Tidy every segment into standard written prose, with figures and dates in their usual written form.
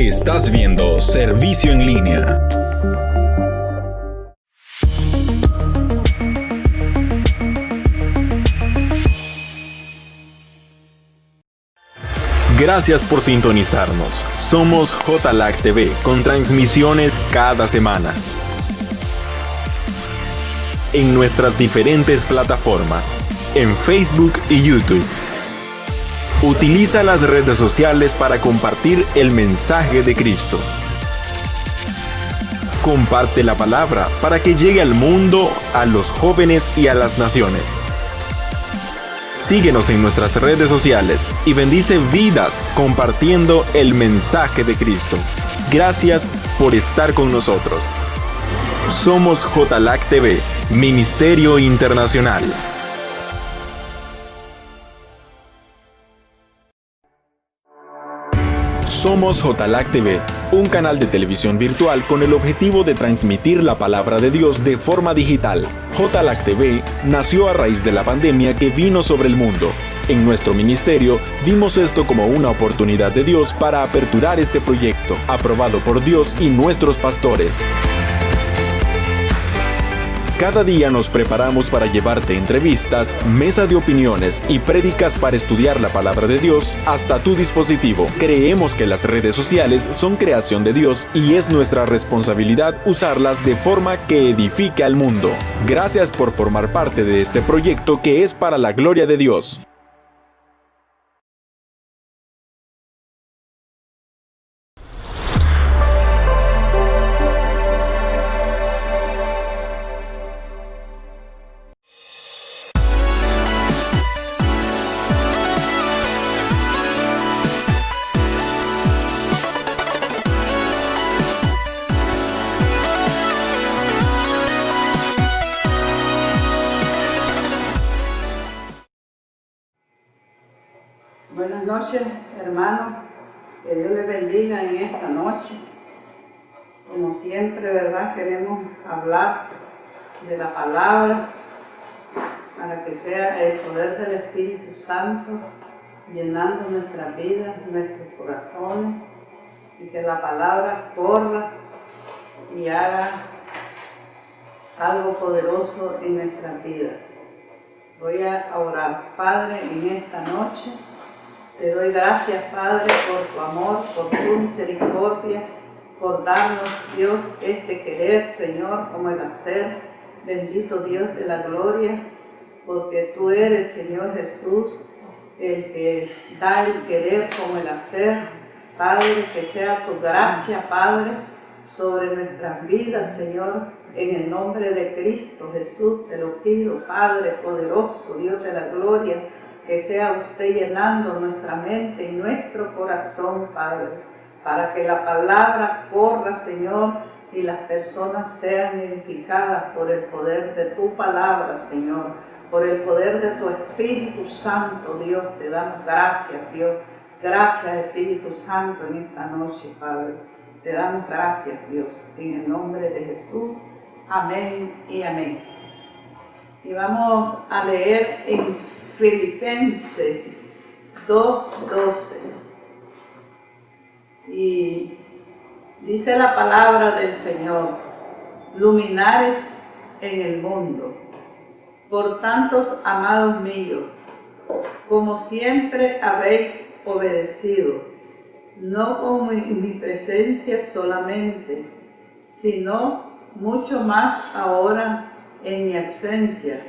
Estás viendo Servicio en Línea. Gracias por sintonizarnos. Somos JLAC TV con transmisiones cada semana en nuestras diferentes plataformas, en Facebook y YouTube. Utiliza las redes sociales para compartir el mensaje de Cristo. Comparte la palabra para que llegue al mundo, a los jóvenes y a las naciones. Síguenos en nuestras redes sociales y bendice vidas compartiendo el mensaje de Cristo. Gracias por estar con nosotros. Somos JLAC TV, Ministerio Internacional. Somos JLAC TV, un canal de televisión virtual con el objetivo de transmitir la palabra de Dios de forma digital. JLAC TV nació a raíz de la pandemia que vino sobre el mundo. En nuestro ministerio vimos esto como una oportunidad de Dios para aperturar este proyecto, aprobado por Dios y nuestros pastores. Cada día nos preparamos para llevarte entrevistas, mesa de opiniones y prédicas para estudiar la palabra de Dios hasta tu dispositivo. Creemos que las redes sociales son creación de Dios y es nuestra responsabilidad usarlas de forma que edifique al mundo. Gracias por formar parte de este proyecto que es para la gloria de Dios. Buenas noches, hermanos. Que Dios les bendiga en esta noche. Como siempre, ¿verdad? Queremos hablar de la palabra para que sea el poder del Espíritu Santo llenando nuestras vidas, nuestros corazones, y que la palabra corra y haga algo poderoso en nuestras vidas. Voy a orar. Padre, en esta noche te doy gracias, Padre, por tu amor, por tu misericordia, por darnos, Dios, este querer, Señor, como el hacer. Bendito Dios de la gloria, porque tú eres, Señor Jesús, el que da el querer como el hacer. Padre, que sea tu gracia, Padre, sobre nuestras vidas, Señor, en el nombre de Cristo Jesús te lo pido, Padre poderoso, Dios de la gloria, que sea usted llenando nuestra mente y nuestro corazón, Padre, para que la palabra corra, Señor, y las personas sean edificadas por el poder de tu palabra, Señor, por el poder de tu Espíritu Santo, Dios. Te damos gracias, Dios. Gracias, Espíritu Santo, en esta noche, Padre. Te damos gracias, Dios, en el nombre de Jesús. Amén y amén. Y vamos a leer en Filipenses 2:12. Y dice la palabra del Señor: luminares en el mundo. Por tantos, amados míos, como siempre habéis obedecido, no con mi presencia solamente, sino mucho más ahora en mi ausencia,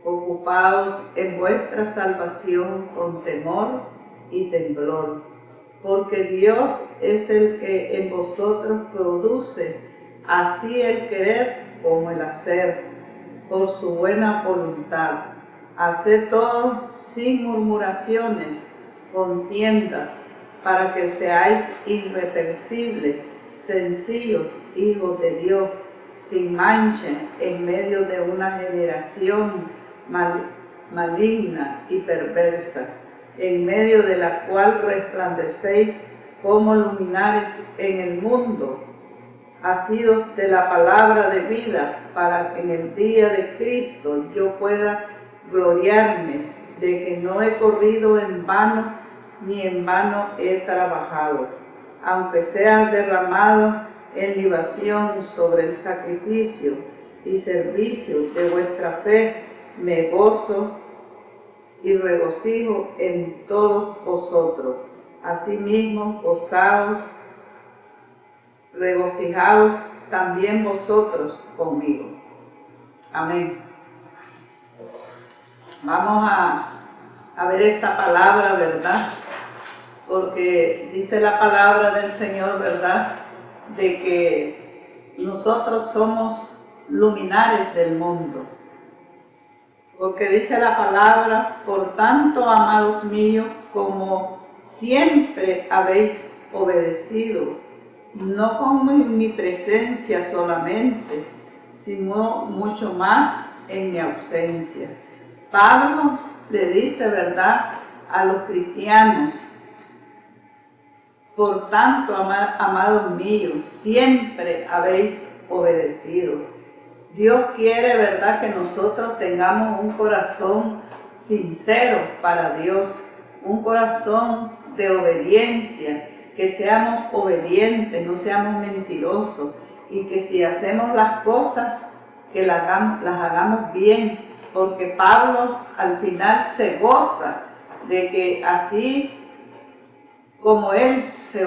ocupaos en vuestra salvación con temor y temblor, porque Dios es el que en vosotros produce así el querer como el hacer, por su buena voluntad. Haced todo sin murmuraciones, contiendas, para que seáis irreprensibles, sencillos hijos de Dios, sin mancha en medio de una generación maligna y perversa, en medio de la cual resplandecéis como luminares en el mundo, asidos de la palabra de vida, para que en el día de Cristo yo pueda gloriarme de que no he corrido en vano, ni en vano he trabajado. aunque sea derramado en libación sobre el sacrificio y servicio de vuestra fe, me gozo y regocijo en todos vosotros. Asimismo, gozaos, regocijaos también vosotros conmigo. Amén. Vamos a ver esta palabra, ¿verdad? Porque dice la palabra del Señor, ¿verdad?, de que nosotros somos luminares del mundo. Porque dice la palabra: por tanto, amados míos, como siempre habéis obedecido, no como en mi presencia solamente, sino mucho más en mi ausencia. Pablo le dice, ¿verdad?, a los cristianos: por tanto, amados míos, siempre habéis obedecido. Dios quiere, ¿verdad?, que nosotros tengamos un corazón sincero para Dios, un corazón de obediencia, que seamos obedientes, no seamos mentirosos, y que si hacemos las cosas, que las hagamos bien, porque Pablo al final se goza de que así como él se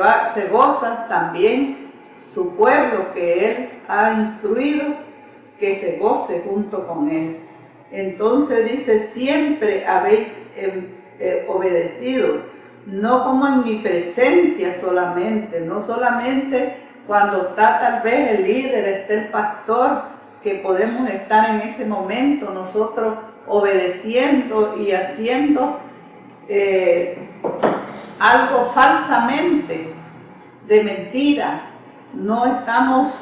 goza, también su pueblo que él ha instruido, que se goce junto con él. Entonces dice: siempre habéis obedecido, no como en mi presencia solamente, no solamente cuando está tal vez el líder, está el pastor, que podemos estar en ese momento nosotros obedeciendo y haciendo algo falsamente, de mentira. No estamos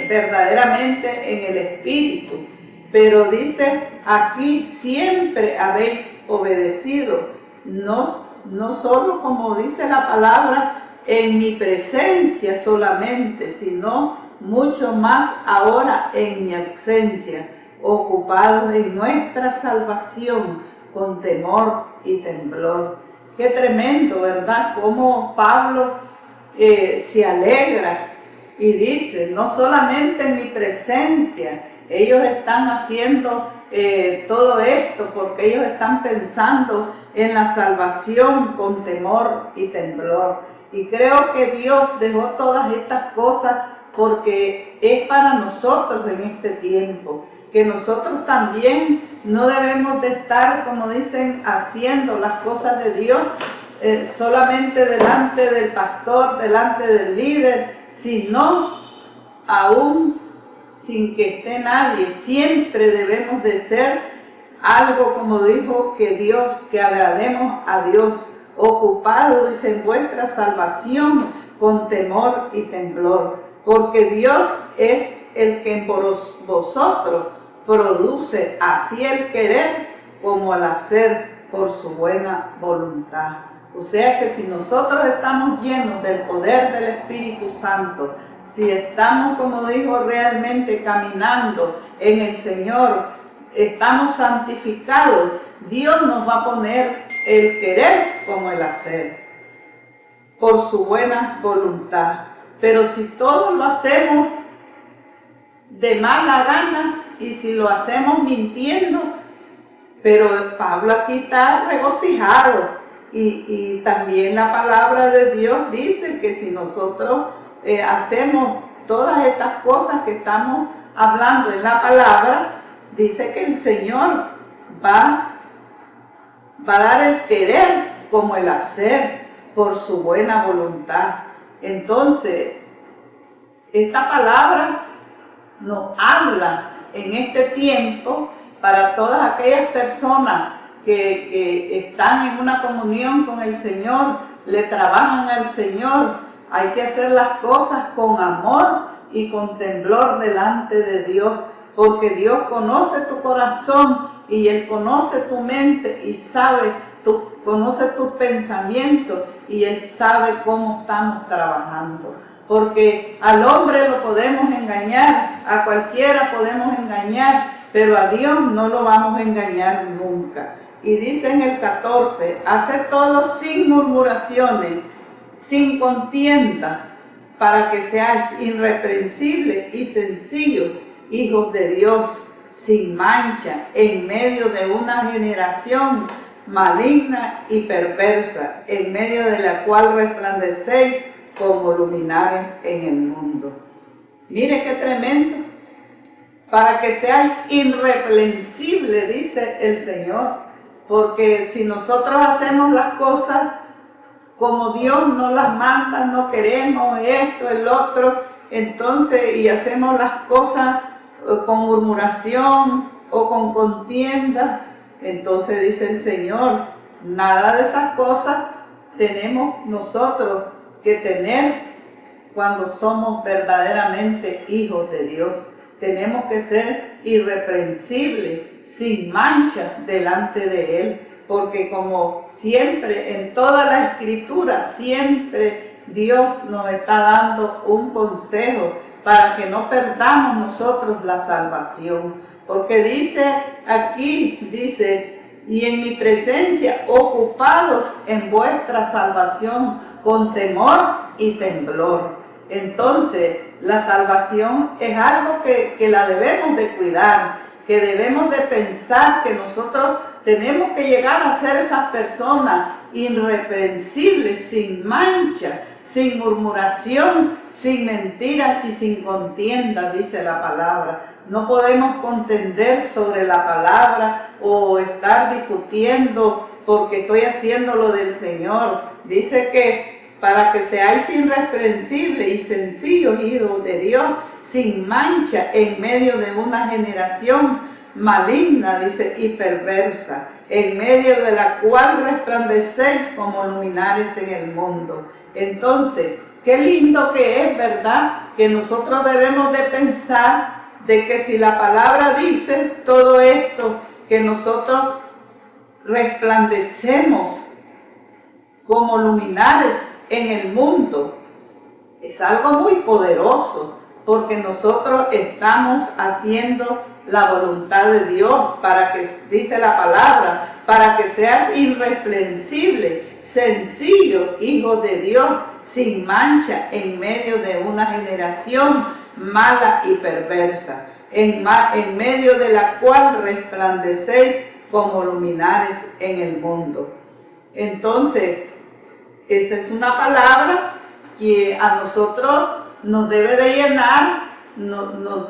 verdaderamente en el Espíritu. Pero dice aquí: siempre habéis obedecido, no solo, como dice la palabra, en mi presencia solamente, sino mucho más ahora en mi ausencia, ocupados en nuestra salvación con temor y temblor. Qué tremendo, ¿verdad?, cómo Pablo se alegra y dice: no solamente en mi presencia, ellos están haciendo todo esto porque ellos están pensando en la salvación con temor y temblor. Y creo que Dios dejó todas estas cosas porque es para nosotros en este tiempo, que nosotros también no debemos de estar, como dicen, haciendo las cosas de Dios solamente delante del pastor, delante del líder, sino aún sin que esté nadie. Siempre debemos de ser algo, como dijo, que agrademos a Dios, ocupados, dice, en vuestra salvación con temor y temblor, porque Dios es el que en vosotros produce así el querer como el hacer por su buena voluntad. O sea que si nosotros estamos llenos del poder del Espíritu Santo, si estamos, como dijo, realmente caminando en el Señor, estamos santificados, Dios nos va a poner el querer como el hacer, por su buena voluntad. Pero si todo lo hacemos de mala gana y si lo hacemos mintiendo, pero Pablo aquí está regocijado. Y también la palabra de Dios dice que si nosotros hacemos todas estas cosas que estamos hablando en la palabra, dice que el Señor va a dar el querer como el hacer por su buena voluntad. Entonces, esta palabra nos habla en este tiempo para todas aquellas personas que están en una comunión con el Señor, le trabajan al Señor. Hay que hacer las cosas con amor y con temblor delante de Dios, porque Dios conoce tu corazón y Él conoce tu mente y conoce tus pensamientos, y Él sabe cómo estamos trabajando. Porque al hombre lo podemos engañar, a cualquiera podemos engañar, pero a Dios no lo vamos a engañar nunca. Y dice en el 14: haced todo sin murmuraciones, sin contienda, para que seáis irreprensibles y sencillos, hijos de Dios, sin mancha, en medio de una generación maligna y perversa, en medio de la cual resplandecéis como luminares en el mundo. Mire qué tremendo. Para que seáis irreprensibles, dice el Señor, porque si nosotros hacemos las cosas como Dios nos las manda, no queremos esto, el otro, entonces, y hacemos las cosas con murmuración o con contienda, entonces dice el Señor, nada de esas cosas tenemos nosotros que tener cuando somos verdaderamente hijos de Dios. Tenemos que ser irreprensibles, sin mancha delante de Él, porque como siempre en toda la Escritura, siempre Dios nos está dando un consejo para que no perdamos nosotros la salvación. Porque dice aquí, dice, y en mi presencia ocupados en vuestra salvación con temor y temblor. Entonces, la salvación es algo que la debemos de cuidar, que debemos de pensar que nosotros tenemos que llegar a ser esas personas irreprensibles, sin mancha, sin murmuración, sin mentiras y sin contienda, dice la palabra. No podemos contender sobre la palabra o estar discutiendo porque estoy haciendo lo del Señor. Dice que para que seáis irreprensibles y sencillos, hijos de Dios, sin mancha, en medio de una generación maligna, dice, y perversa, en medio de la cual resplandecéis como luminares en el mundo. Entonces, qué lindo que es, ¿verdad?, que nosotros debemos de pensar de que si la palabra dice todo esto, que nosotros resplandecemos como luminares en el mundo, es algo muy poderoso, porque nosotros estamos haciendo la voluntad de Dios, para que, dice la palabra, para que seas irreprensible, sencillo, hijo de Dios, sin mancha, en medio de una generación mala y perversa, en medio de la cual resplandecéis como luminares en el mundo. Entonces, esa es una palabra que a nosotros nos debe de llenar, nos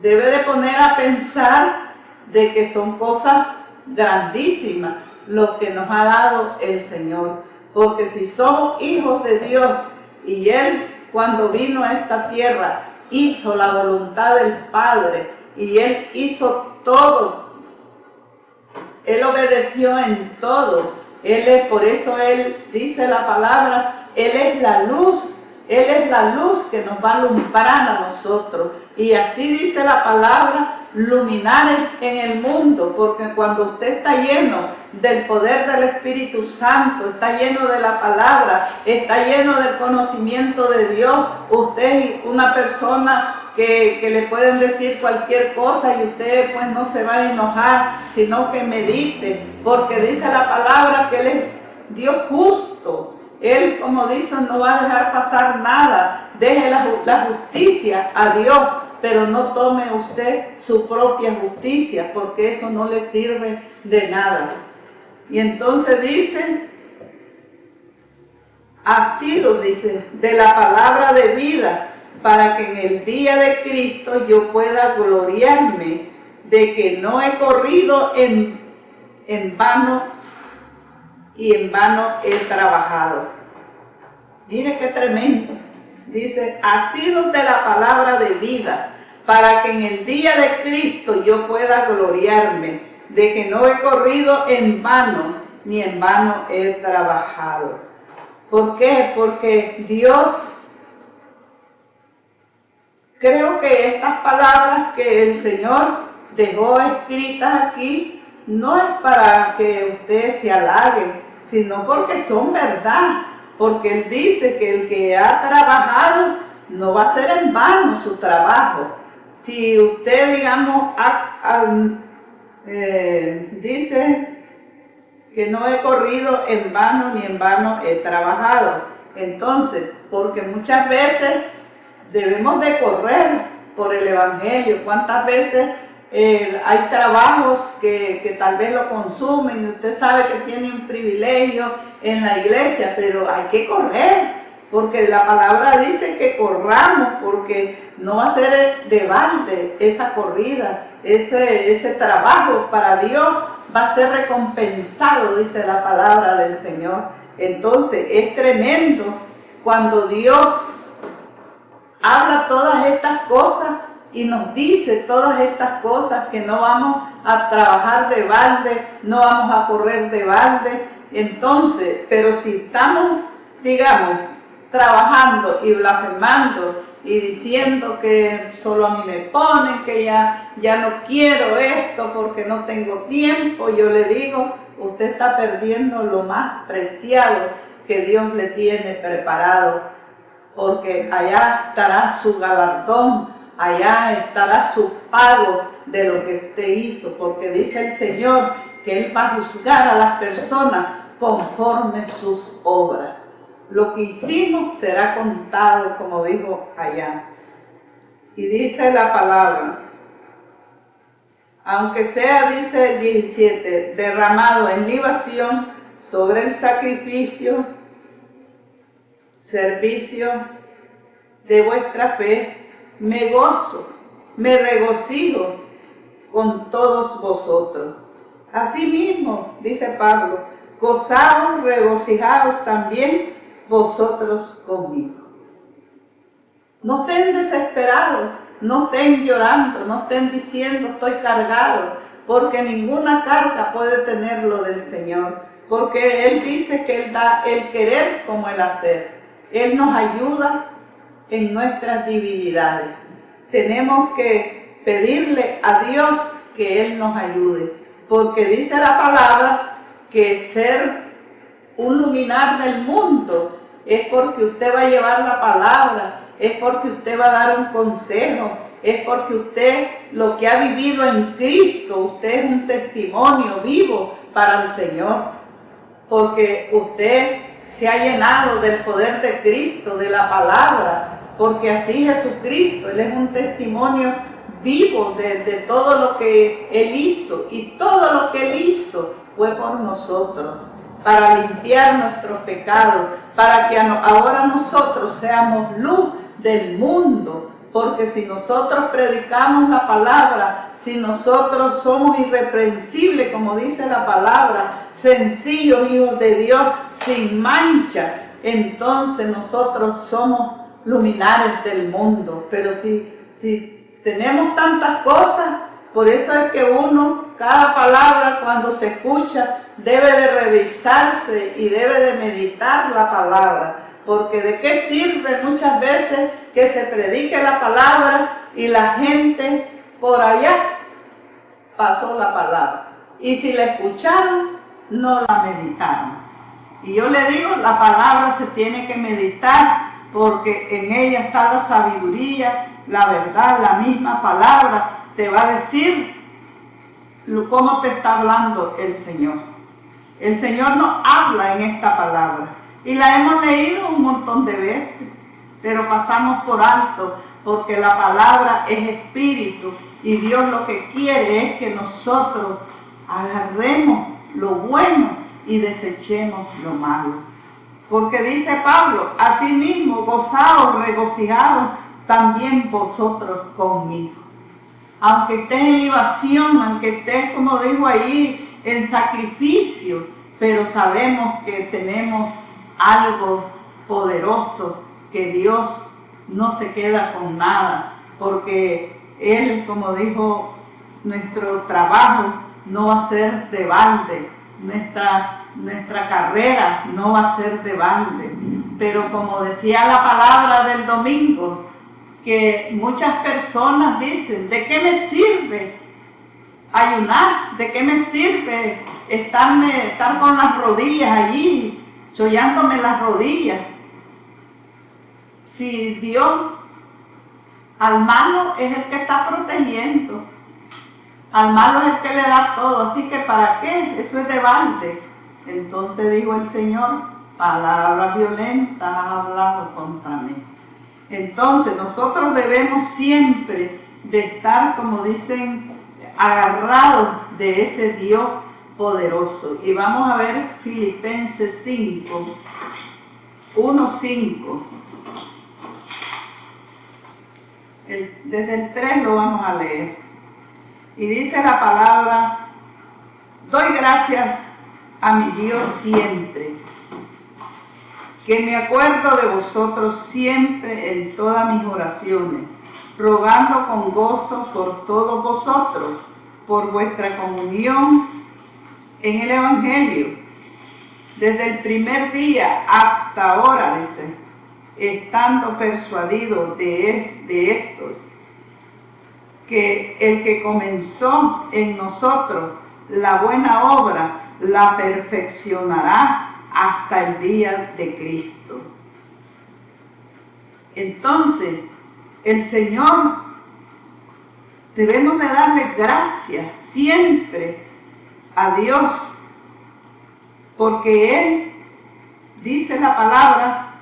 debe de poner a pensar de que son cosas grandísimas lo que nos ha dado el Señor. Porque si somos hijos de Dios y Él cuando vino a esta tierra hizo la voluntad del Padre y Él hizo todo, Él obedeció en todo. Por eso Él dice la palabra, Él es la luz que nos va a alumbrar a nosotros. Y así dice la palabra, luminares en el mundo, porque cuando usted está lleno del poder del Espíritu Santo, está lleno de la palabra, está lleno del conocimiento de Dios, usted es una persona que le pueden decir cualquier cosa y usted pues no se va a enojar, sino que medite, porque dice la palabra que Él es Dios justo. Él, como dice, no va a dejar pasar nada. Deje la justicia a Dios, pero no tome usted su propia justicia, porque eso no le sirve de nada. Y entonces dice, asidos, dice, de la palabra de vida, para que en el día de Cristo yo pueda gloriarme de que no he corrido en vano y en vano he trabajado. Mire qué tremendo. Dice, asidos de la palabra de vida, para que en el día de Cristo yo pueda gloriarme de que no he corrido en vano ni en vano he trabajado. ¿Por qué? Porque Dios, creo que estas palabras que el Señor dejó escritas aquí no es para que usted se halague, sino porque son verdad. Porque Él dice que el que ha trabajado no va a ser en vano su trabajo. Si usted, digamos, dice que no he corrido en vano ni en vano he trabajado. Entonces, porque muchas veces debemos de correr por el Evangelio. ¿Cuántas veces hay trabajos que tal vez lo consumen y usted sabe que tiene un privilegio en la iglesia, pero hay que correr, porque la palabra dice que corramos, porque no va a ser de balde esa corrida, ese trabajo para Dios va a ser recompensado, dice la palabra del Señor. Entonces es tremendo cuando Dios habla todas estas cosas y nos dice todas estas cosas, que no vamos a trabajar de balde, no vamos a correr de balde. Entonces, pero si estamos, digamos, trabajando y blasfemando y diciendo que solo a mí me ponen, que ya no quiero esto porque no tengo tiempo, yo le digo, usted está perdiendo lo más preciado que Dios le tiene preparado, porque allá estará su galardón, allá estará su pago de lo que usted hizo, porque dice el Señor que Él va a juzgar a las personas conforme sus obras. Lo que hicimos será contado, como dijo allá. Y dice la palabra, aunque sea, dice el 17, derramado en libación sobre el sacrificio, servicio de vuestra fe, me gozo, me regocijo con todos vosotros. Asimismo, dice Pablo, gozaos, regocijaos también vosotros conmigo. No estén desesperados, no estén llorando, no estén diciendo estoy cargado, porque ninguna carga puede tener lo del Señor, porque Él dice que Él da el querer como el hacer. Él nos ayuda en nuestras debilidades. Tenemos que pedirle a Dios que Él nos ayude, porque dice la palabra que ser un luminar del mundo es porque usted va a llevar la palabra, es porque usted va a dar un consejo, es porque usted lo que ha vivido en Cristo, usted es un testimonio vivo para el Señor, porque usted se ha llenado del poder de Cristo, de la palabra, porque así Jesucristo, Él es un testimonio vivo de todo lo que Él hizo, y todo lo que Él hizo fue por nosotros, para limpiar nuestros pecados, para que ahora nosotros seamos luz del mundo, porque si nosotros predicamos la palabra, si nosotros somos irreprensibles, como dice la palabra, sencillos hijos de Dios, sin mancha, entonces nosotros somos luminares del mundo. Pero si tenemos tantas cosas, por eso es que uno, cada palabra cuando se escucha, debe de revisarse y debe de meditar la palabra, porque de qué sirve muchas veces que se predique la palabra y la gente por allá pasó la palabra, y si la escucharon no la meditaron. Y yo le digo, la palabra se tiene que meditar, porque en ella está la sabiduría, la verdad. La misma palabra te va a decir cómo te está hablando el Señor. El Señor nos habla en esta palabra y la hemos leído un montón de veces, pero pasamos por alto, porque la palabra es espíritu y Dios lo que quiere es que nosotros agarremos lo bueno y desechemos lo malo. Porque dice Pablo, asimismo, gozaos, regocijaos también vosotros conmigo. Aunque estés en libación, aunque estés, como dijo ahí, en sacrificio, pero sabemos que tenemos algo poderoso, que Dios no se queda con nada, porque Él, como dijo, nuestro trabajo no va a ser de balde, nuestra carrera no va a ser de balde. Pero como decía la palabra del domingo, que muchas personas dicen, ¿de qué me sirve ayunar? ¿De qué me sirve estar con las rodillas allí, chollándome las rodillas? Si Dios al malo es el que está protegiendo, al malo es el que le da todo, así que ¿para qué? Eso es de balde. Entonces dijo el Señor, palabras violentas ha hablado contra mí. Entonces nosotros debemos siempre de estar, como dicen, agarrados de ese Dios poderoso. Y vamos a ver Filipenses 5, 1:5. Desde el 3 lo vamos a leer. Y dice la palabra: doy gracias a mi Dios siempre, que me acuerdo de vosotros siempre en todas mis oraciones, rogando con gozo por todos vosotros, por vuestra comunión en el Evangelio, desde el primer día hasta ahora, dice, estando persuadido de estos, que el que comenzó en nosotros la buena obra, la perfeccionará hasta el día de Cristo. Entonces, el Señor, debemos de darle gracias siempre a Dios, porque Él dice la palabra: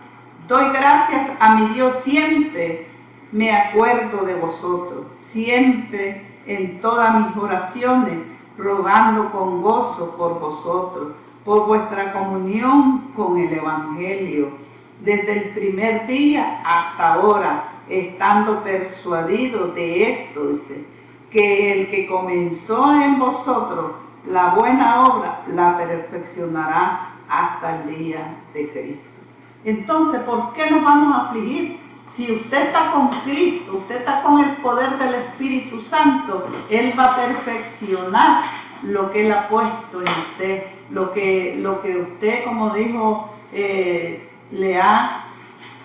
doy gracias a mi Dios siempre, me acuerdo de vosotros, siempre en todas mis oraciones, rogando con gozo por vosotros, por vuestra comunión con el Evangelio, desde el primer día hasta ahora, estando persuadido de esto, dice, que el que comenzó en vosotros la buena obra, la perfeccionará hasta el día de Cristo. Entonces, ¿por qué nos vamos a afligir? Si usted está con Cristo, usted está con el poder del Espíritu Santo, Él va a perfeccionar lo que Él ha puesto en usted, lo que usted, como dijo, le ha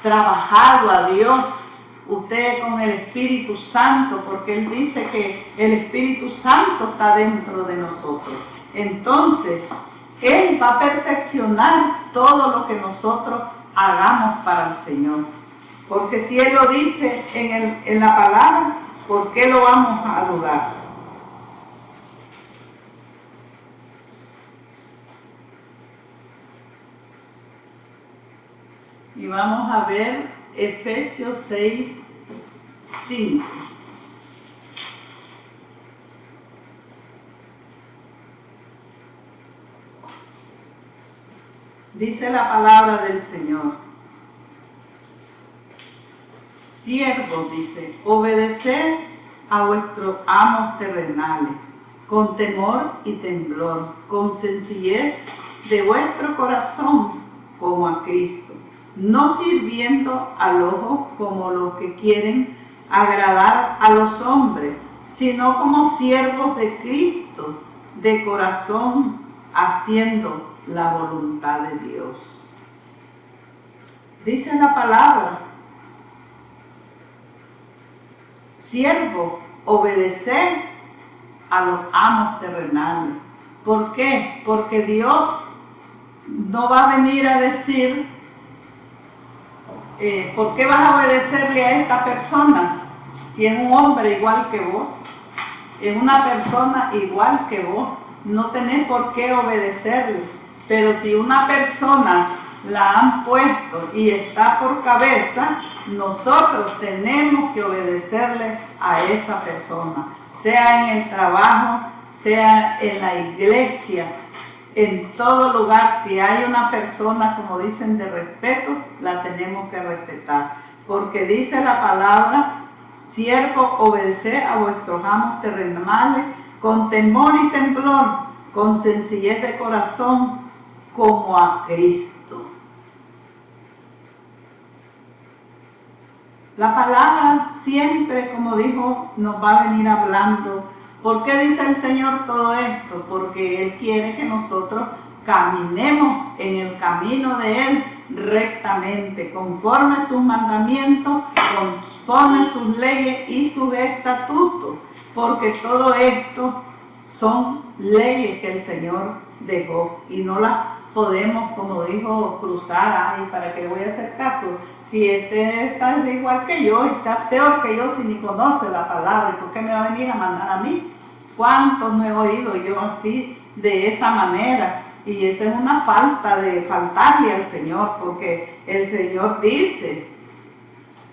trabajado a Dios, usted con el Espíritu Santo, porque Él dice que el Espíritu Santo está dentro de nosotros. Entonces, Él va a perfeccionar todo lo que nosotros hagamos para el Señor. Porque si Él lo dice en la palabra, ¿por qué lo vamos a dudar? Y vamos a ver Efesios 6, 5. Dice la palabra del Señor: siervos, dice, obedeced a vuestros amos terrenales, con temor y temblor, con sencillez de vuestro corazón, como a Cristo, no sirviendo al ojo como los que quieren agradar a los hombres, sino como siervos de Cristo, de corazón, haciendo la voluntad de Dios. Dice la palabra: siervo, obedecer a los amos terrenales. ¿Por qué? Porque Dios no va a venir a decir, ¿por qué vas a obedecerle a esta persona? Si es un hombre igual que vos, es una persona igual que vos, no tenés por qué obedecerle. Pero si una persona la han puesto y está por cabeza, nosotros tenemos que obedecerle a esa persona, sea en el trabajo, sea en la iglesia, en todo lugar. Si hay una persona, como dicen, de respeto, la tenemos que respetar, porque dice la palabra: siervo, obedeced a vuestros amos terrenales con temor y temblor, con sencillez de corazón, como a Cristo. La palabra siempre, como dijo, nos va a venir hablando. ¿Por qué dice el Señor todo esto? Porque Él quiere que nosotros caminemos en el camino de Él rectamente, conforme sus mandamientos, conforme sus leyes y sus estatutos, porque todo esto son leyes que el Señor dejó y no las podemos, como dijo, cruzar. Ay, ¿para qué le voy a hacer caso? Si este está igual que yo, está peor que yo, si ni conoce la palabra, ¿por qué me va a venir a mandar a mí? ¿Cuántos no he oído yo así, de esa manera? Y esa es una falta de faltarle al Señor, porque el Señor dice,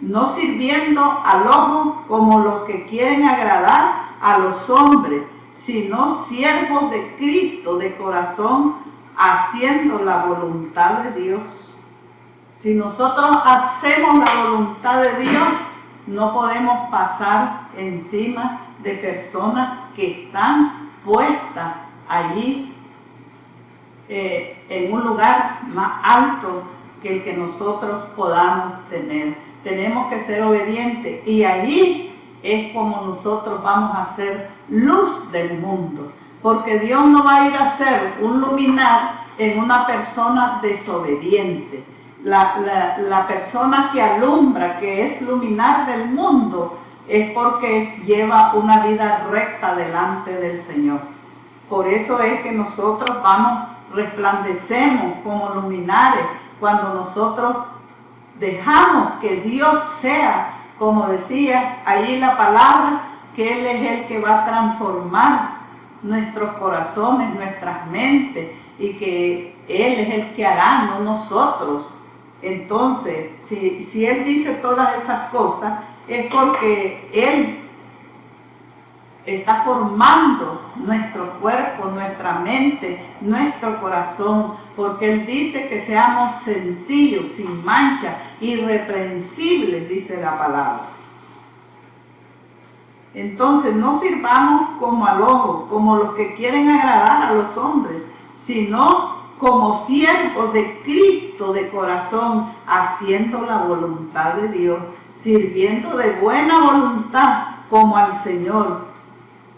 no sirviendo al ojo como los que quieren agradar a los hombres, sino siervos de Cristo de corazón, haciendo la voluntad de Dios. Si nosotros hacemos la voluntad de Dios, no podemos pasar encima de personas que están puestas allí en un lugar más alto que el que nosotros podamos tener. Tenemos que ser obedientes y allí es como nosotros vamos a ser luz del mundo, porque Dios no va a ir a ser un luminar en una persona desobediente. La persona que alumbra, que es luminar del mundo, es porque lleva una vida recta delante del Señor. Por eso es que nosotros resplandecemos como luminares cuando nosotros dejamos que Dios sea, como decía ahí la palabra, que Él es el que va a transformar nuestros corazones, nuestras mentes, y que Él es el que hará, no nosotros. Entonces, si Él dice todas esas cosas, es porque Él está formando nuestro cuerpo, nuestra mente, nuestro corazón, porque Él dice que seamos sencillos, sin mancha, irreprensibles, dice la palabra. Entonces, no sirvamos como al ojo, como los que quieren agradar a los hombres, sino como siervos de Cristo de corazón, haciendo la voluntad de Dios, sirviendo de buena voluntad como al Señor,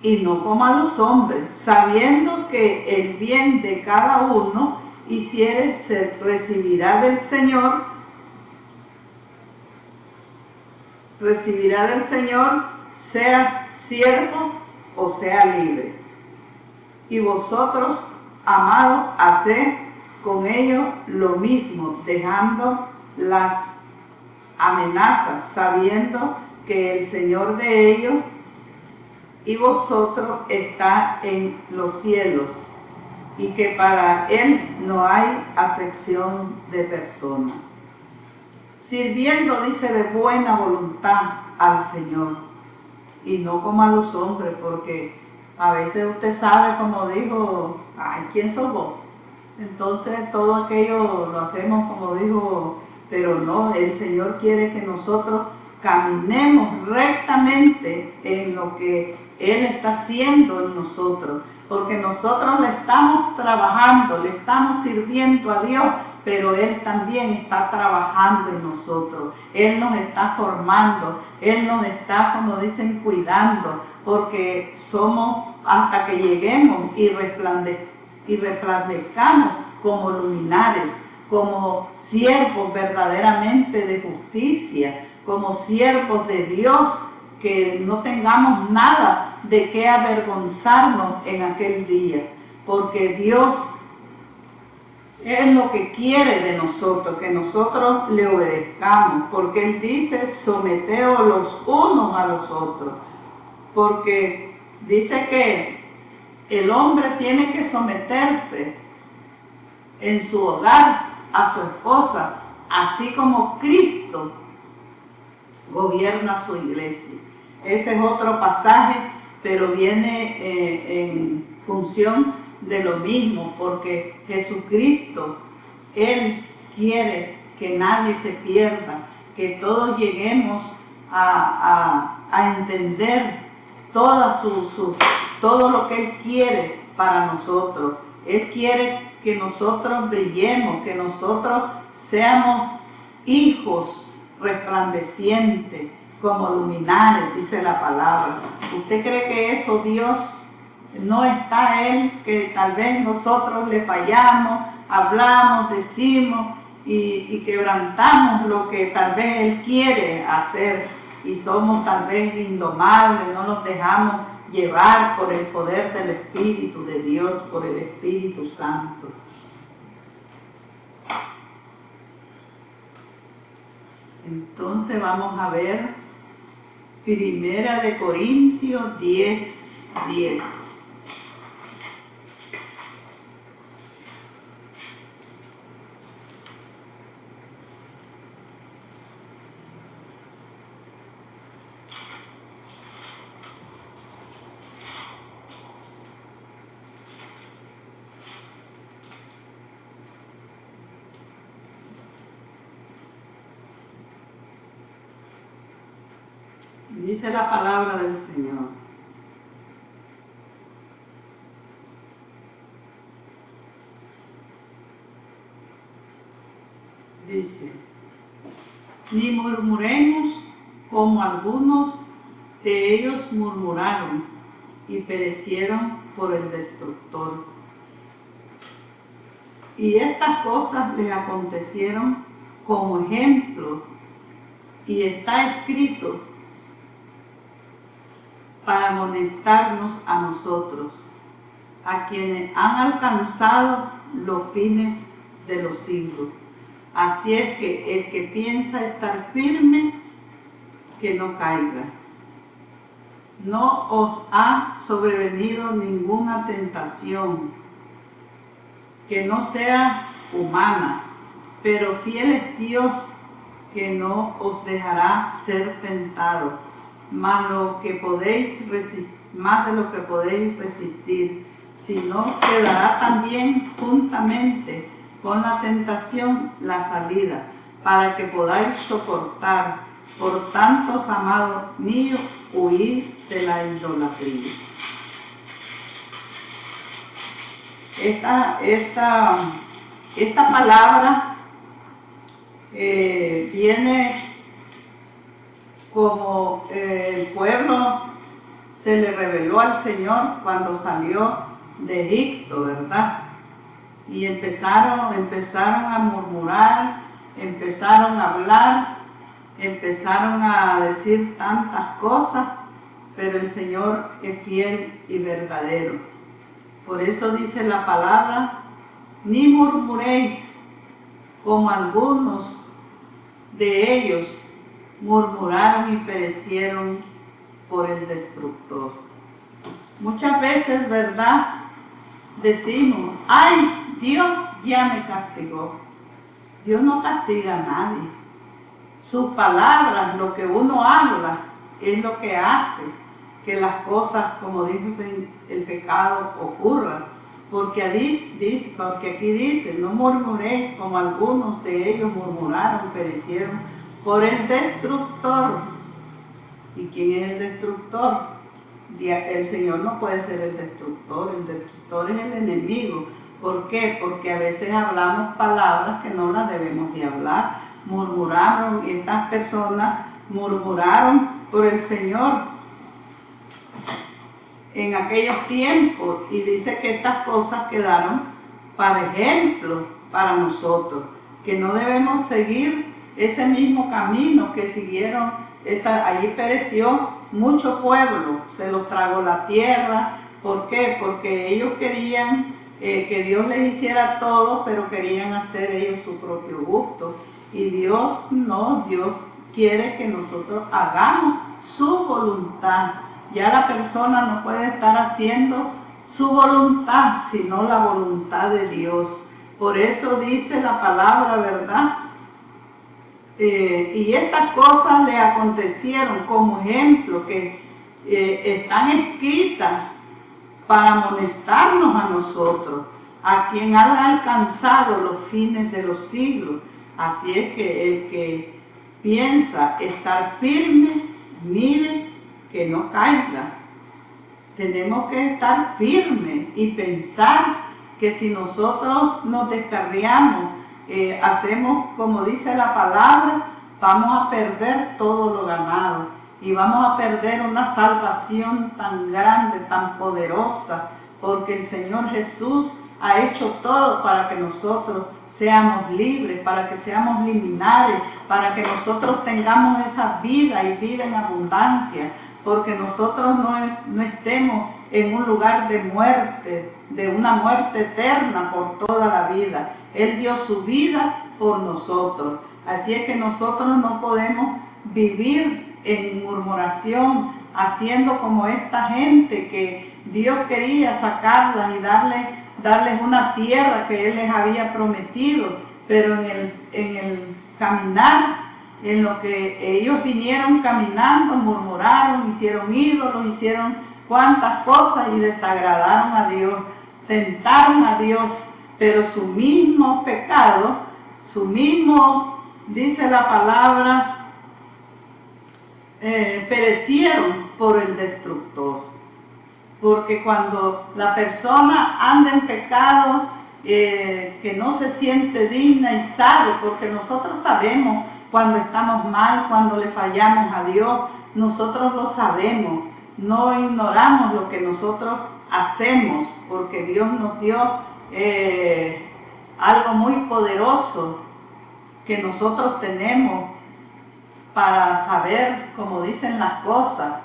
y no como a los hombres, sabiendo que el bien de cada uno hiciere se recibirá del Señor, sea siervo o sea libre. Y vosotros, amados, haced con ellos lo mismo, dejando las amenazas, sabiendo que el Señor de ellos y vosotros está en los cielos, y que para Él no hay acepción de persona. Sirviendo, dice, de buena voluntad al Señor, y no como a los hombres, porque a veces usted sabe, como dijo, ay, ¿quién sos vos? Entonces todo aquello lo hacemos como dijo, pero no, el Señor quiere que nosotros caminemos rectamente en lo que Él está haciendo en nosotros, porque nosotros le estamos trabajando, le estamos sirviendo a Dios, pero Él también está trabajando en nosotros. Él nos está formando, Él nos está, como dicen, cuidando, porque somos hasta que lleguemos y resplandezcamos como luminares, como siervos verdaderamente de justicia, como siervos de Dios, que no tengamos nada de qué avergonzarnos en aquel día, porque Dios es lo que quiere de nosotros, que nosotros le obedezcamos, porque Él dice, someteos los unos a los otros, porque dice que el hombre tiene que someterse en su hogar a su esposa, así como Cristo gobierna su iglesia. Ese es otro pasaje, pero viene en función de lo mismo, porque Jesucristo, Él quiere que nadie se pierda, que todos lleguemos a entender todo lo que Él quiere para nosotros. Él quiere que nosotros brillemos, que nosotros seamos hijos resplandecientes, como luminares, dice la palabra. ¿Usted cree que eso Dios no está Él, que tal vez nosotros le fallamos, hablamos, decimos y quebrantamos lo que tal vez Él quiere hacer, y somos tal vez indomables, no nos dejamos llevar por el poder del Espíritu de Dios, por el Espíritu Santo? Entonces vamos a ver Primera de Corintios 10:10. Dice la palabra del Señor. Dice, ni murmuremos como algunos de ellos murmuraron y perecieron por el destructor. Y estas cosas les acontecieron como ejemplo, y está escrito para amonestarnos a nosotros, a quienes han alcanzado los fines de los siglos. Así es que el que piensa estar firme, que no caiga. No os ha sobrevenido ninguna tentación que no sea humana, pero fiel es Dios, que no os dejará ser tentado, más de lo que podéis resistir, sino que dará también juntamente con la tentación la salida, para que podáis soportar. Por tanto, amados míos, huid de la idolatría. Esta palabra viene como el pueblo se le reveló al Señor cuando salió de Egipto, ¿verdad? Y empezaron a murmurar, empezaron a hablar, empezaron a decir tantas cosas, pero el Señor es fiel y verdadero. Por eso dice la palabra, ni murmuréis como algunos de ellos murmuraron y perecieron por el destructor. Muchas veces, ¿verdad?, decimos, ay, Dios ya me castigó. Dios no castiga a nadie. Sus palabras, lo que uno habla, es lo que hace que las cosas, como dijo el pecado, ocurran. Porque aquí dice, no murmuréis como algunos de ellos murmuraron, perecieron por el destructor. ¿Y quién es el destructor? El Señor no puede ser el destructor es el enemigo. ¿Por qué? Porque a veces hablamos palabras que no las debemos de hablar. Murmuraron, y estas personas murmuraron por el Señor en aquellos tiempos, y dice que estas cosas quedaron para ejemplo para nosotros, que no debemos seguir ese mismo camino que siguieron. Allí pereció mucho pueblo, se los tragó la tierra. ¿Por qué? Porque ellos querían que Dios les hiciera todo, pero querían hacer ellos su propio gusto. Y Dios no, Dios quiere que nosotros hagamos su voluntad. Ya la persona no puede estar haciendo su voluntad, sino la voluntad de Dios. Por eso dice la palabra, ¿verdad? Y estas cosas le acontecieron como ejemplo, que están escritas para amonestarnos a nosotros, a quien han alcanzado los fines de los siglos. Así es que el que piensa estar firme, mire que no caiga. Tenemos que estar firmes y pensar que si nosotros nos descarriamos, hacemos como dice la palabra, vamos a perder todo lo ganado y vamos a perder una salvación tan grande, tan poderosa, porque el Señor Jesús ha hecho todo para que nosotros seamos libres, para que seamos liminares, para que nosotros tengamos esa vida y vida en abundancia, porque nosotros no estemos en un lugar de muerte, de una muerte eterna por toda la vida. Él dio su vida por nosotros. Así es que nosotros no podemos vivir en murmuración, haciendo como esta gente que Dios quería sacarlas y darles una tierra que Él les había prometido, pero en el caminar, en lo que ellos vinieron caminando, murmuraron, hicieron ídolos, hicieron cuantas cosas y desagradaron a Dios, tentaron a Dios, pero su mismo pecado, dice la palabra, perecieron por el destructor. Porque cuando la persona anda en pecado, que no se siente digna y sabe, porque nosotros sabemos cuando estamos mal, cuando le fallamos a Dios, nosotros lo sabemos, no ignoramos lo que nosotros hacemos, porque Dios nos dio algo muy poderoso que nosotros tenemos para saber cómo dicen las cosas.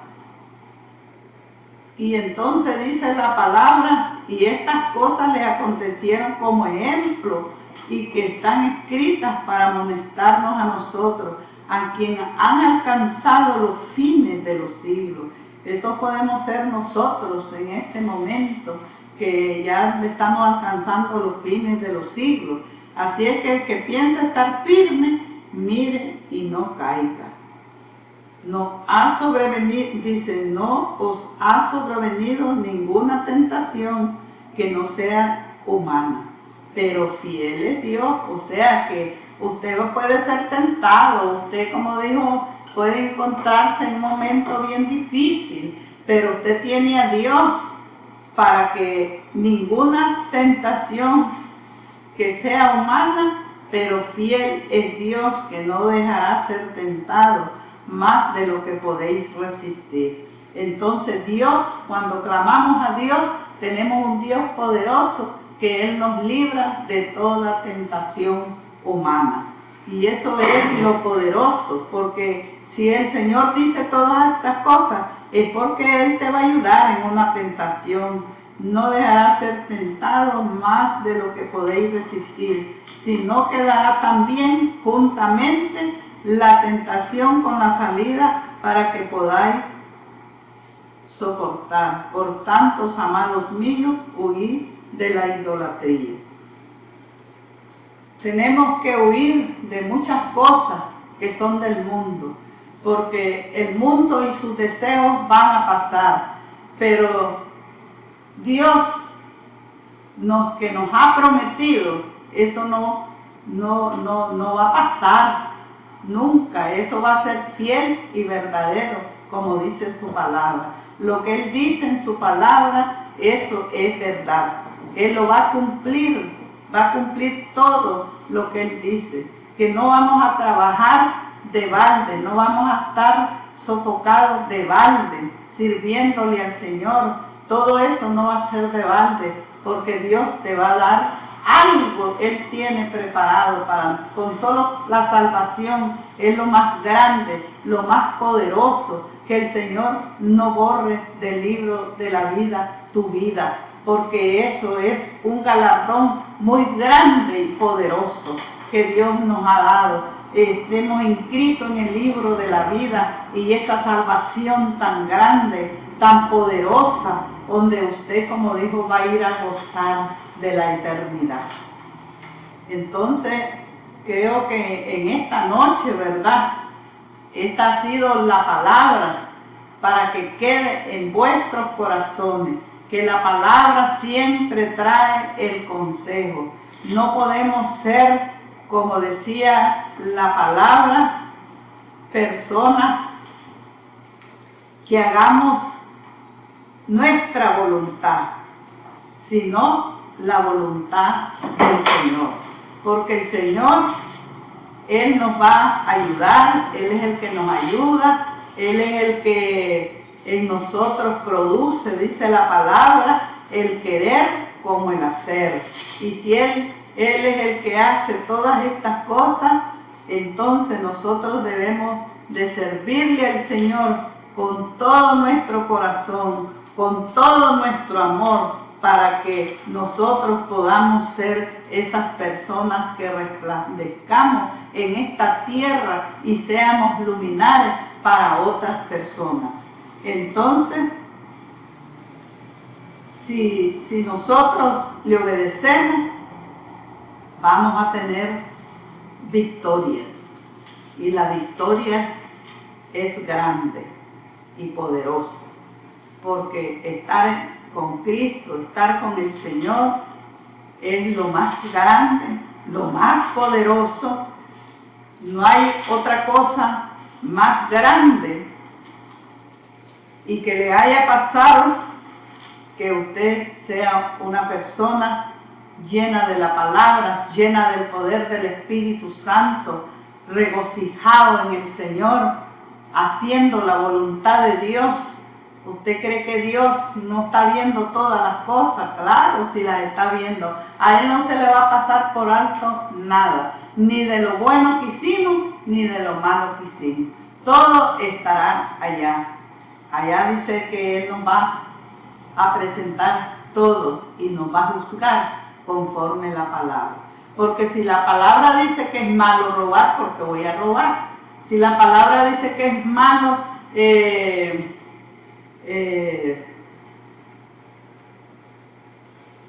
Y entonces dice la palabra, y estas cosas le acontecieron como ejemplo, y que están escritas para amonestarnos a nosotros, a quienes han alcanzado los fines de los siglos. Eso podemos ser nosotros en este momento, que ya estamos alcanzando los fines de los siglos. Así es que el que piensa estar firme, mire y no caiga. No ha sobrevenido, dice, no os ha sobrevenido ninguna tentación que no sea humana, pero fiel es Dios. O sea que usted puede ser tentado, usted, como dijo, puede encontrarse en un momento bien difícil, pero usted tiene a Dios para que ninguna tentación que sea humana, pero fiel es Dios, que no dejará ser tentado más de lo que podéis resistir. Entonces Dios, cuando clamamos a Dios, tenemos un Dios poderoso, que Él nos libra de toda tentación humana. Y eso es lo poderoso, porque si el Señor dice todas estas cosas, es porque Él te va a ayudar en una tentación. No dejará ser tentado más de lo que podéis resistir, sino quedará también juntamente la tentación con la salida, para que podáis soportar. Por tanto, amados míos, huid de la idolatría. Tenemos que huir de muchas cosas que son del mundo, porque el mundo y sus deseos van a pasar, pero Dios que nos ha prometido, eso no va a pasar nunca. Eso va a ser fiel y verdadero, como dice su palabra. Lo que Él dice en su palabra, eso es verdad. Él lo va a cumplir todo lo que Él dice. Que no vamos a trabajar de balde, no vamos a estar sofocados de balde, sirviéndole al Señor. Todo eso no va a ser de balde, porque Dios te va a dar algo. Él tiene preparado con solo la salvación. Es lo más grande, lo más poderoso, que el Señor no borre del libro de la vida tu vida, porque eso es un galardón muy grande y poderoso que Dios nos ha dado. Estemos inscritos en el libro de la vida, y esa salvación tan grande, tan poderosa, donde usted, como dijo, va a ir a gozar de la eternidad. Entonces, creo que en esta noche, ¿verdad?, esta ha sido la palabra para que quede en vuestros corazones, que la palabra siempre trae el consejo. No podemos ser, como decía la palabra, personas que hagamos nuestra voluntad, sino la voluntad del Señor. Porque el Señor, Él nos va a ayudar, Él es el que nos ayuda, Él es el que en nosotros produce, dice la palabra, el querer como el hacer. Y si Él es el que hace todas estas cosas, entonces nosotros debemos de servirle al Señor con todo nuestro corazón, con todo nuestro amor, para que nosotros podamos ser esas personas que resplandezcamos en esta tierra y seamos luminares para otras personas. Entonces, si nosotros le obedecemos, vamos a tener victoria. Y la victoria es grande y poderosa, porque estar con Cristo, estar con el Señor, es lo más grande, lo más poderoso. No hay otra cosa más grande y que le haya pasado que usted sea una persona llena de la palabra, llena del poder del Espíritu Santo, regocijado en el Señor, haciendo la voluntad de Dios. ¿Usted cree que Dios no está viendo todas las cosas? Claro, sí las está viendo. A Él no se le va a pasar por alto nada, ni de lo bueno que hicimos, ni de lo malo que hicimos. Todo estará allá. Allá dice que Él nos va a presentar todo y nos va a juzgar conforme la palabra. Porque si la palabra dice que es malo robar, porque voy a robar. Si la palabra dice que es malo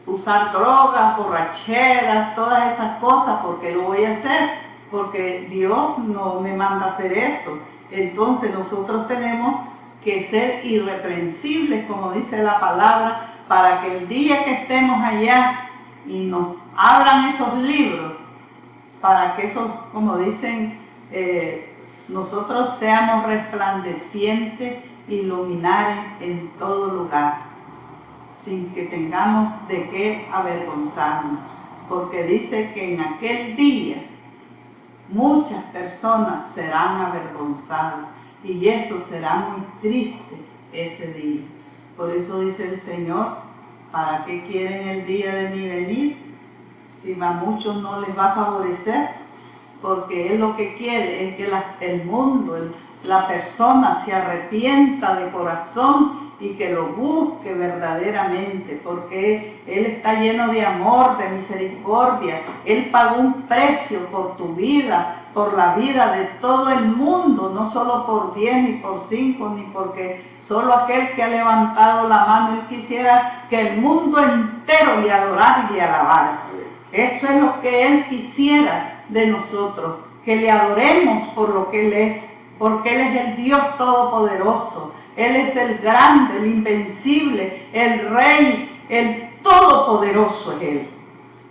usar drogas, borracheras, todas esas cosas, porque lo voy a hacer, porque Dios no me manda a hacer eso. Entonces nosotros tenemos que ser irreprensibles, como dice la palabra, para que el día que estemos allá y nos abran esos libros, para que eso, como dicen, nosotros seamos resplandecientes, iluminares en todo lugar, sin que tengamos de qué avergonzarnos, porque dice que en aquel día muchas personas serán avergonzadas y eso será muy triste ese día. Por eso dice el Señor, ¿para qué quieren el día de mi venir? Si a muchos no les va a favorecer, porque Él lo que quiere es que el mundo, la persona se arrepienta de corazón y que lo busque verdaderamente, porque Él está lleno de amor, de misericordia. Él pagó un precio por tu vida, por la vida de todo el mundo, no solo por 10, ni por 5, ni porque solo aquel que ha levantado la mano. Él quisiera que el mundo entero le adorara y le alabara. Eso es lo que Él quisiera de nosotros, que le adoremos por lo que Él es, porque Él es el Dios Todopoderoso. Él es el grande, el invencible, el Rey, el Todopoderoso es Él.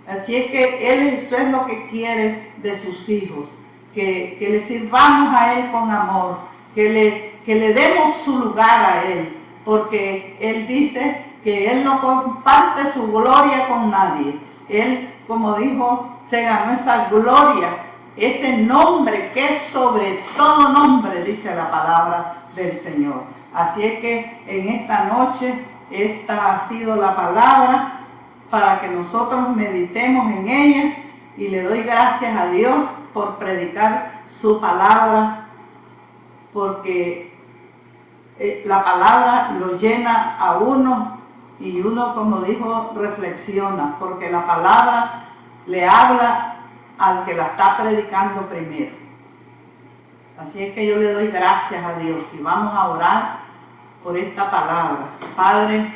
Así es que Él eso es lo que quiere de sus hijos, que le sirvamos a Él con amor, que le demos su lugar a Él, porque Él dice que Él no comparte su gloria con nadie. Él, como dijo, se ganó esa gloria, ese nombre que es sobre todo nombre, dice la palabra del Señor. Así es que en esta noche, esta ha sido la palabra para que nosotros meditemos en ella, y le doy gracias a Dios por predicar su palabra, porque la palabra lo llena a uno, y uno, como dijo, reflexiona, porque la palabra le habla al que la está predicando primero. Así es que yo le doy gracias a Dios y vamos a orar por esta palabra. Padre,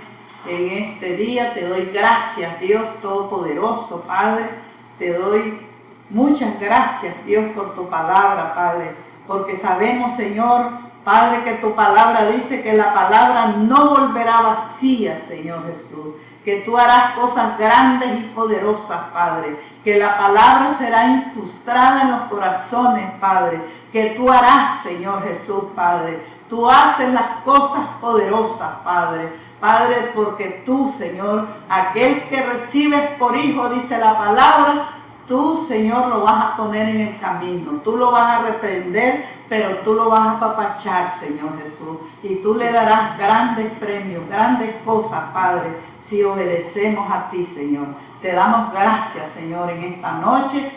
en este día te doy gracias, Dios Todopoderoso, Padre. Te doy muchas gracias, Dios, por tu palabra, Padre, porque sabemos, Señor, Padre, que tu palabra dice que la palabra no volverá vacía, Señor Jesús, que tú harás cosas grandes y poderosas, Padre, que la palabra será incrustada en los corazones, Padre, que tú harás, Señor Jesús, Padre. Tú haces las cosas poderosas, Padre. Padre, porque tú, Señor, aquel que recibes por hijo, dice la palabra, tú, Señor, lo vas a poner en el camino. Tú lo vas a reprender, pero tú lo vas a apapachar, Señor Jesús. Y tú le darás grandes premios, grandes cosas, Padre, si obedecemos a ti, Señor. Te damos gracias, Señor, en esta noche,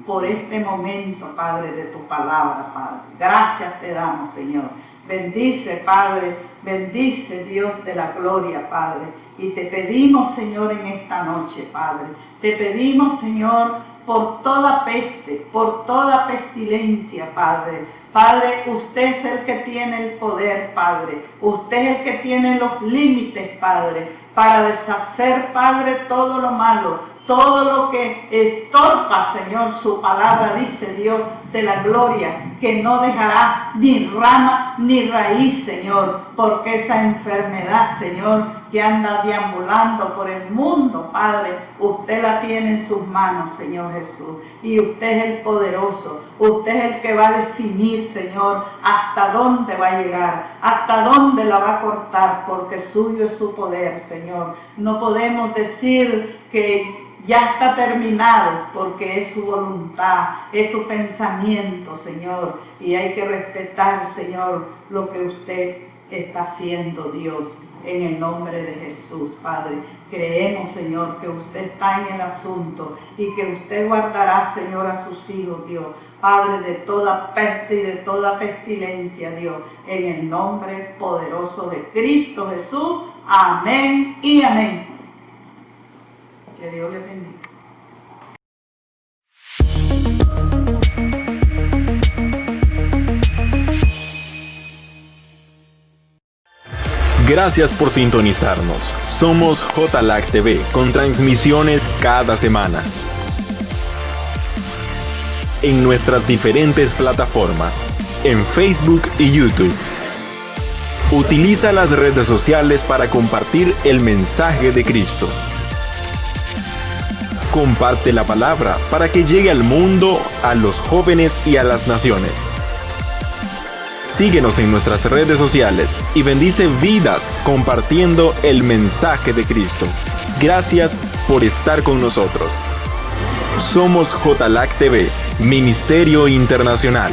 por este momento, Padre, de tu palabra, Padre. Gracias te damos, Señor. Bendice, Padre, bendice, Dios de la gloria, Padre. Y te pedimos, Señor, en esta noche, Padre. Te pedimos, Señor, por toda peste, por toda pestilencia, Padre. Padre, usted es el que tiene el poder, Padre. Usted es el que tiene los límites, Padre, para deshacer, Padre, todo lo malo, todo lo que estorpa, Señor, su palabra, dice Dios de la gloria, que no dejará ni rama ni raíz, Señor, porque esa enfermedad, Señor, que anda deambulando por el mundo, Padre, usted la tiene en sus manos, Señor Jesús, y usted es el poderoso, usted es el que va a definir, decir, Señor, hasta dónde va a llegar, hasta dónde la va a cortar, porque suyo es su poder, Señor. No podemos decir que ya está terminado, porque es su voluntad, es su pensamiento, Señor, y hay que respetar, Señor, lo que usted está haciendo, Dios, en el nombre de Jesús, Padre. Creemos, Señor, que usted está en el asunto y que usted guardará, Señor, a sus hijos, Dios, Padre, de toda peste y de toda pestilencia, Dios, en el nombre poderoso de Cristo Jesús. Amén y amén. Que Dios les bendiga. Gracias por sintonizarnos. Somos JLAC TV con transmisiones cada semana en nuestras diferentes plataformas, en Facebook y YouTube. Utiliza las redes sociales para compartir el mensaje de Cristo. Comparte la palabra para que llegue al mundo, a los jóvenes y a las naciones. Síguenos en nuestras redes sociales y bendice vidas compartiendo el mensaje de Cristo. Gracias por estar con nosotros. Somos JLAC TV, Ministerio Internacional.